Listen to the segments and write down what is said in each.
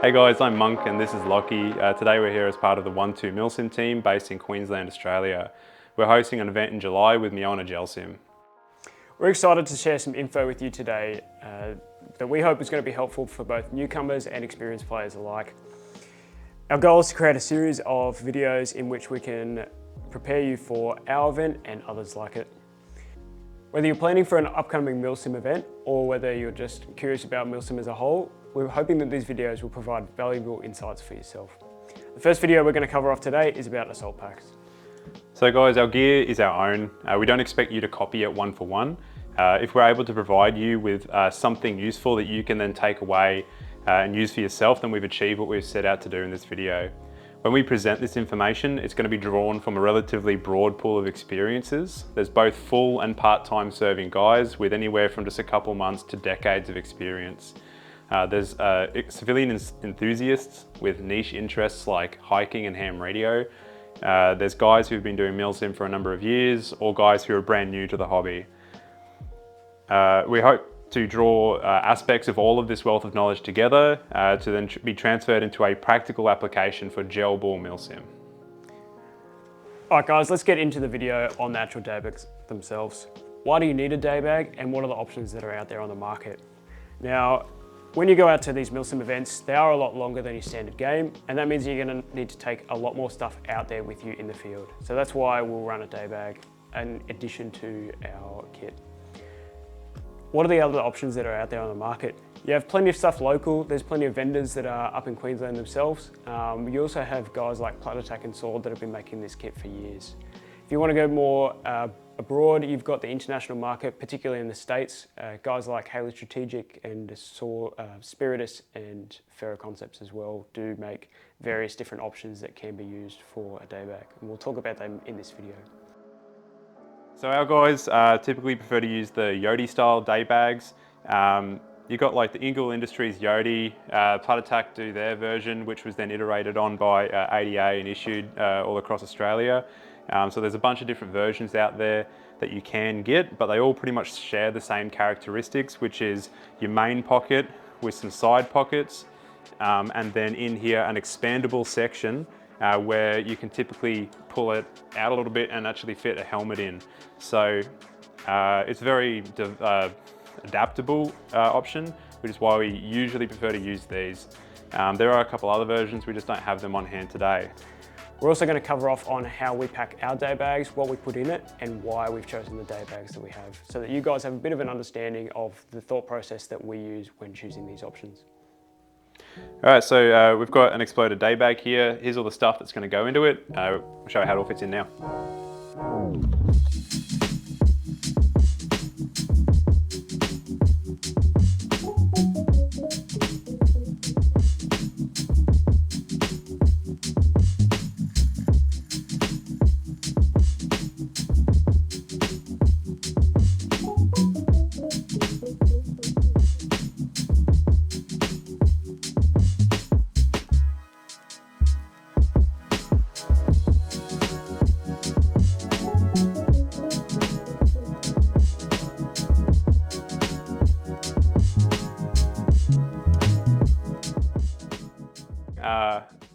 Hey guys, I'm Monk and this is Lockie. Today we're here as part of the 1-2 Milsim team based in Queensland, Australia. We're hosting an event in July with me on a Gelsim. We're excited to share some info with you today that we hope is going to be helpful for both newcomers and experienced players alike. Our goal is to create a series of videos in which we can prepare you for our event and others like it. Whether you're planning for an upcoming Milsim event or whether you're just curious about Milsim as a whole, we're hoping that these videos will provide valuable insights for yourself. The first video we're going to cover off today is about assault packs. So guys, our gear is our own. We don't expect you to copy it one for one. If we're able to provide you with something useful that you can then take away and use for yourself, then we've achieved what we've set out to do in this video. When we present this information, it's going to be drawn from a relatively broad pool of experiences. There's both full and part-time serving guys with anywhere from just a couple months to decades of experience. There's civilian enthusiasts with niche interests like hiking and ham radio. There's guys who've been doing Milsim for a number of years, or guys who are brand new to the hobby. We hope to draw aspects of all of this wealth of knowledge together to then be transferred into a practical application for Gelball Milsim. Alright guys, let's get into the video on the actual daybags themselves. Why do you need a daybag and what are the options that are out there on the market? Now, when you go out to these Milsim events, they are a lot longer than your standard game, and that means you're going to need to take a lot more stuff out there with you in the field. So that's why we'll run a daybag in addition to our kit. What are the other options that are out there on the market? You have plenty of stuff local. There's plenty of vendors that are up in Queensland themselves. You also have guys like Plat Attack and Sword that have been making this kit for years. If you want to go more abroad, you've got the international market, particularly in the States. Guys like Haley Strategic and Spiritus and Ferro Concepts as well do make various different options that can be used for a daybag. And we'll talk about them in this video. So our guys typically prefer to use the Yodi style day bags. You've got like the Ingle Industries Yodi, Plat Attack do their version, which was then iterated on by ADA and issued all across Australia. So there's a bunch of different versions out there that you can get, but they all pretty much share the same characteristics, which is your main pocket with some side pockets, and then in here an expandable section where you can typically pull it out a little bit and actually fit a helmet in. So it's very adaptable option, which is why we usually prefer to use these. There are a couple other versions, we just don't have them on hand today. We're also going to cover off on how we pack our day bags, what we put in it, and why we've chosen the day bags that we have, so that you guys have a bit of an understanding of the thought process that we use when choosing these options. All right, so we've got an exploded day bag here. Here's all the stuff that's going to go into it. We'll show you how it all fits in now.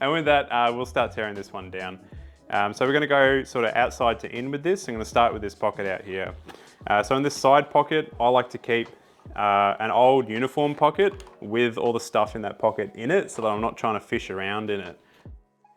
And with that, we'll start tearing this one down. So we're going to go sort of outside to in with this. I'm going to start with this pocket out here. So in this side pocket, I like to keep an old uniform pocket with all the stuff in that pocket in it, so that I'm not trying to fish around in it.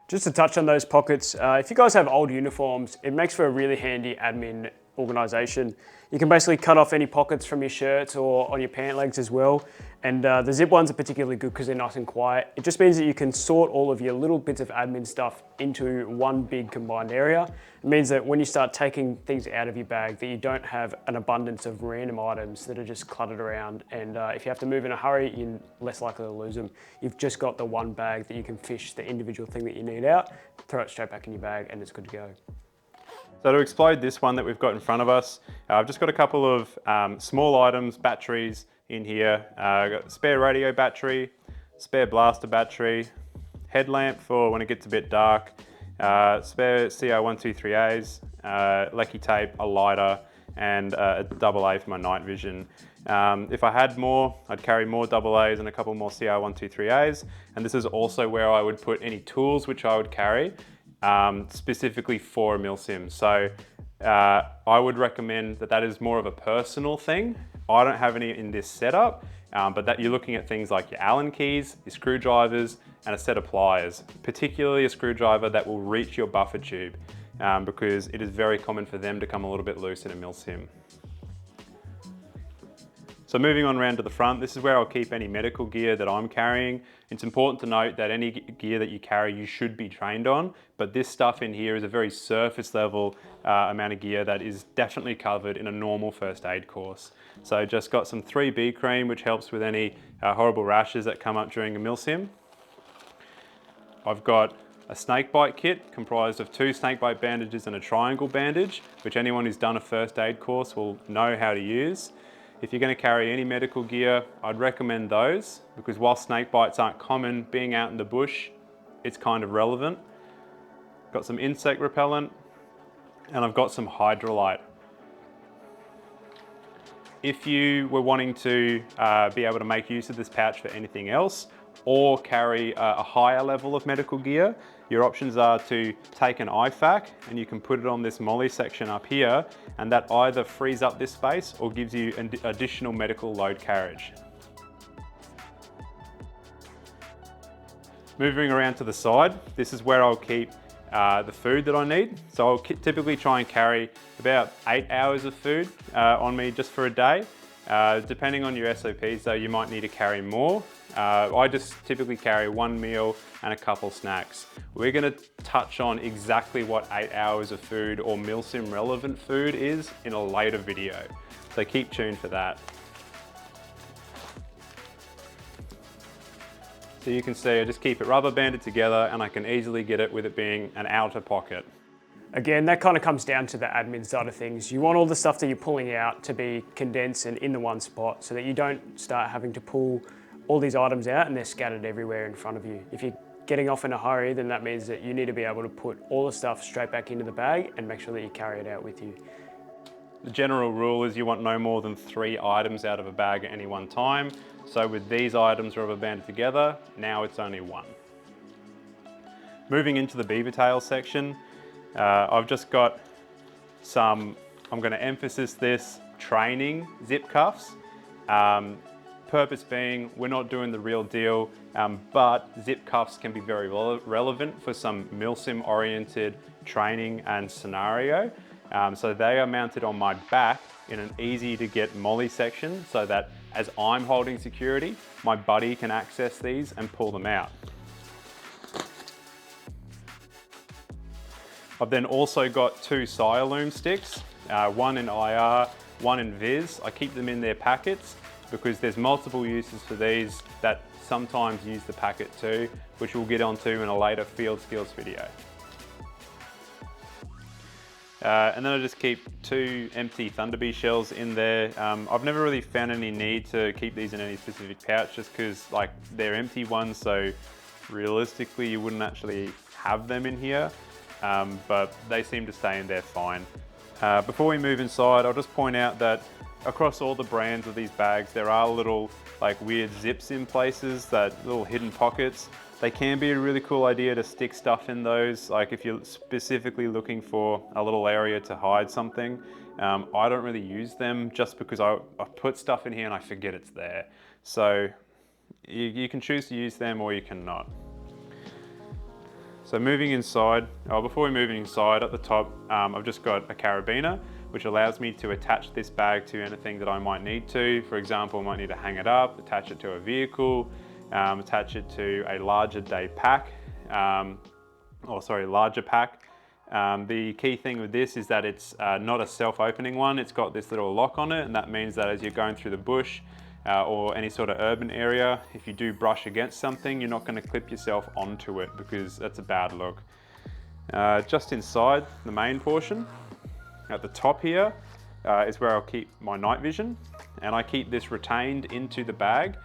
Just to touch on those pockets, if you guys have old uniforms, it makes for a really handy admin organisation. You can basically cut off any pockets from your shirts or on your pant legs as well. And the zip ones are particularly good because they're nice and quiet. It just means that you can sort all of your little bits of admin stuff into one big combined area. It means that when you start taking things out of your bag, that you don't have an abundance of random items that are just cluttered around. And if you have to move in a hurry, you're less likely to lose them. You've just got the one bag that you can fish the individual thing that you need out, throw it straight back in your bag, and it's good to go. So to explode this one that we've got in front of us, I've just got a couple of small items, batteries in here. I've got a spare radio battery, spare blaster battery, headlamp for when it gets a bit dark, spare CR123As, lecky tape, a lighter, and a AA for my night vision. If I had more, I'd carry more AAs and a couple more CR123As. And this is also where I would put any tools which I would carry, specifically for a milsim. So I would recommend that is more of a personal thing. I don't have any in this setup, but that you're looking at things like your Allen keys, your screwdrivers, and a set of pliers, particularly a screwdriver that will reach your buffer tube, because it is very common for them to come a little bit loose in a milsim. So moving on around to the front, this is where I'll keep any medical gear that I'm carrying. It's important to note that any gear that you carry, you should be trained on, but this stuff in here is a very surface level amount of gear that is definitely covered in a normal first aid course. So just got some 3B cream, which helps with any horrible rashes that come up during a milsim. I've got a snake bite kit comprised of 2 snake bite bandages and a triangle bandage, which anyone who's done a first aid course will know how to use. If you're going to carry any medical gear, I'd recommend those, because while snake bites aren't common, being out in the bush, it's kind of relevant. Got some insect repellent, and I've got some hydrolyte. If you were wanting to be able to make use of this pouch for anything else, or carry a higher level of medical gear, your options are to take an IFAK and you can put it on this MOLLE section up here, and that either frees up this space or gives you an additional medical load carriage. Moving around to the side, this is where I'll keep the food that I need. So I'll typically try and carry about 8 hours of food on me just for a day. Depending on your SOPs though, you might need to carry more. I just typically carry 1 meal and a couple snacks. We're gonna touch on exactly what 8 hours of food or milsim relevant food is in a later video. So keep tuned for that. So you can see I just keep it rubber banded together, and I can easily get it with it being an outer pocket. Again, that kind of comes down to the admin side of things. You want all the stuff that you're pulling out to be condensed and in the one spot, so that you don't start having to pull all these items out and they're scattered everywhere in front of you. If you're getting off in a hurry, then that means that you need to be able to put all the stuff straight back into the bag and make sure that you carry it out with you. The general rule is you want no more than 3 items out of a bag at any one time. So with these items rubber banded together, now it's only 1. Moving into the beaver tail section, I've just got some, I'm going to emphasis this, training zip cuffs. Purpose being, we're not doing the real deal, but zip cuffs can be very relevant for some milsim oriented training and scenario. So they are mounted on my back in an easy to get MOLLE section, so that as I'm holding security, my buddy can access these and pull them out. I've then also got 2 Sialoom sticks, one in IR, one in Viz. I keep them in their packets because there's multiple uses for these that sometimes use the packet too, which we'll get onto in a later field skills video. And then I just keep 2 empty Thunderbee shells in there. I've never really found any need to keep these in any specific pouch, just because like they're empty ones, so realistically you wouldn't actually have them in here, but they seem to stay in there fine. Before we move inside, I'll just point out that across all the brands of these bags, there are little like weird zips in places, that little hidden pockets. They can be a really cool idea to stick stuff in those, like if you're specifically looking for a little area to hide something. I don't really use them just because I put stuff in here and I forget it's there. So you can choose to use them or you cannot. So moving inside, before we move inside, at the top, I've just got a carabiner, which allows me to attach this bag to anything that I might need to. For example, I might need to hang it up, attach it to a vehicle, attach it to a larger day pack, larger pack. The key thing with this is that it's not a self-opening one. It's got this little lock on it, and that means that as you're going through the bush or any sort of urban area, if you do brush against something, you're not going to clip yourself onto it, because that's a bad look. Just inside the main portion, at the top here, is where I'll keep my night vision, and I keep this retained into the bag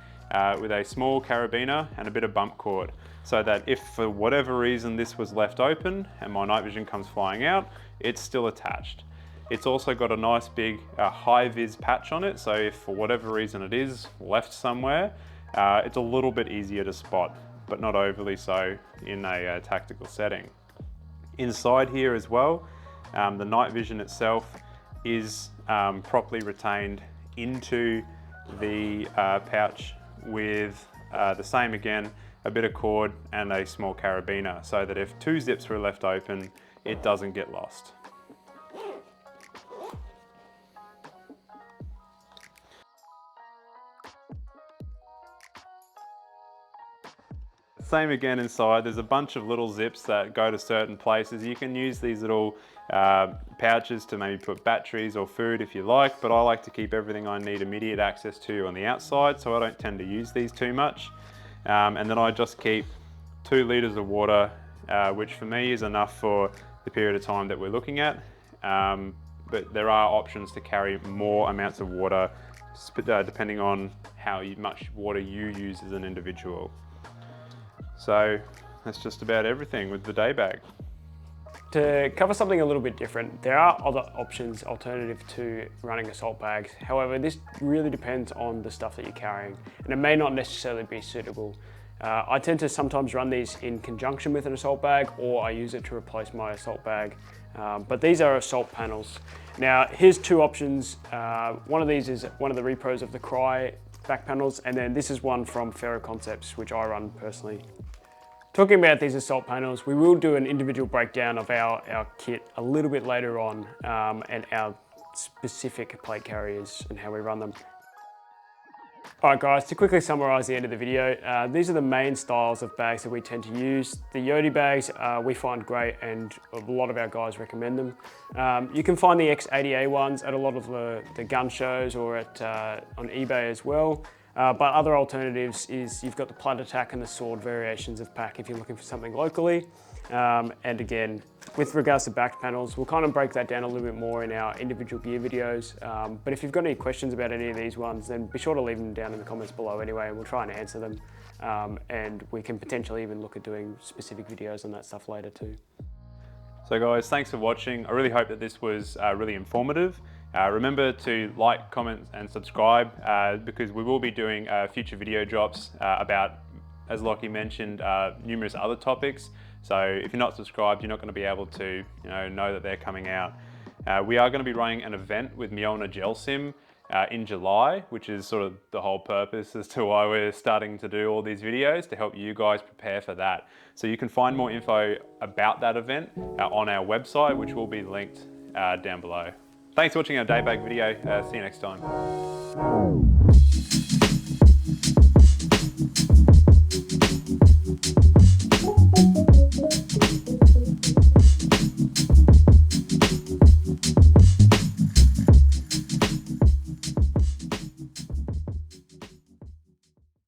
with a small carabiner and a bit of bump cord, so that if for whatever reason this was left open and my night vision comes flying out, it's still attached. It's also got a nice big high-vis patch on it, so if for whatever reason it is left somewhere, it's a little bit easier to spot, but not overly so in a tactical setting. Inside here as well, the night vision itself is properly retained into the pouch with the same again, a bit of cord and a small carabiner, so that if 2 zips were left open, it doesn't get lost. Same again inside, there's a bunch of little zips that go to certain places. You can use these little pouches to maybe put batteries or food if you like, but I like to keep everything I need immediate access to on the outside, so I don't tend to use these too much. And then I just keep 2 litres of water, which for me is enough for the period of time that we're looking at. But there are options to carry more amounts of water depending on how much water you use as an individual. So that's just about everything with the Daybag. To cover something a little bit different, there are other options alternative to running assault bags. However, this really depends on the stuff that you're carrying, and it may not necessarily be suitable. I tend to sometimes run these in conjunction with an assault bag, or I use it to replace my assault bag. But these are assault panels. Now, here's 2 options. One of these is one of the repros of the Cry back panels, and then this is one from Ferro Concepts, which I run personally. Talking about these assault panels, we will do an individual breakdown of our kit a little bit later on, and our specific plate carriers and how we run them. All right guys, to quickly summarize the end of the video, these are the main styles of bags that we tend to use. The Yodi bags we find great, and a lot of our guys recommend them. You can find the X80A ones at a lot of the gun shows or on eBay as well. But other alternatives is you've got the Plat Attack and the Sword variations of pack if you're looking for something locally. And again, with regards to back panels, we'll kind of break that down a little bit more in our individual gear videos. But if you've got any questions about any of these ones, then be sure to leave them down in the comments below anyway, and we'll try and answer them. And we can potentially even look at doing specific videos on that stuff later too. So guys, thanks for watching. I really hope that this was really informative. Remember to like, comment and subscribe because we will be doing future video drops about, as Lockie mentioned, numerous other topics. So if you're not subscribed, you're not going to be able to know that they're coming out. We are going to be running an event with Mjolnir Gelsim in July, which is sort of the whole purpose as to why we're starting to do all these videos, to help you guys prepare for that. So you can find more info about that event on our website, which will be linked down below. Thanks for watching our Daybag video. See you next time.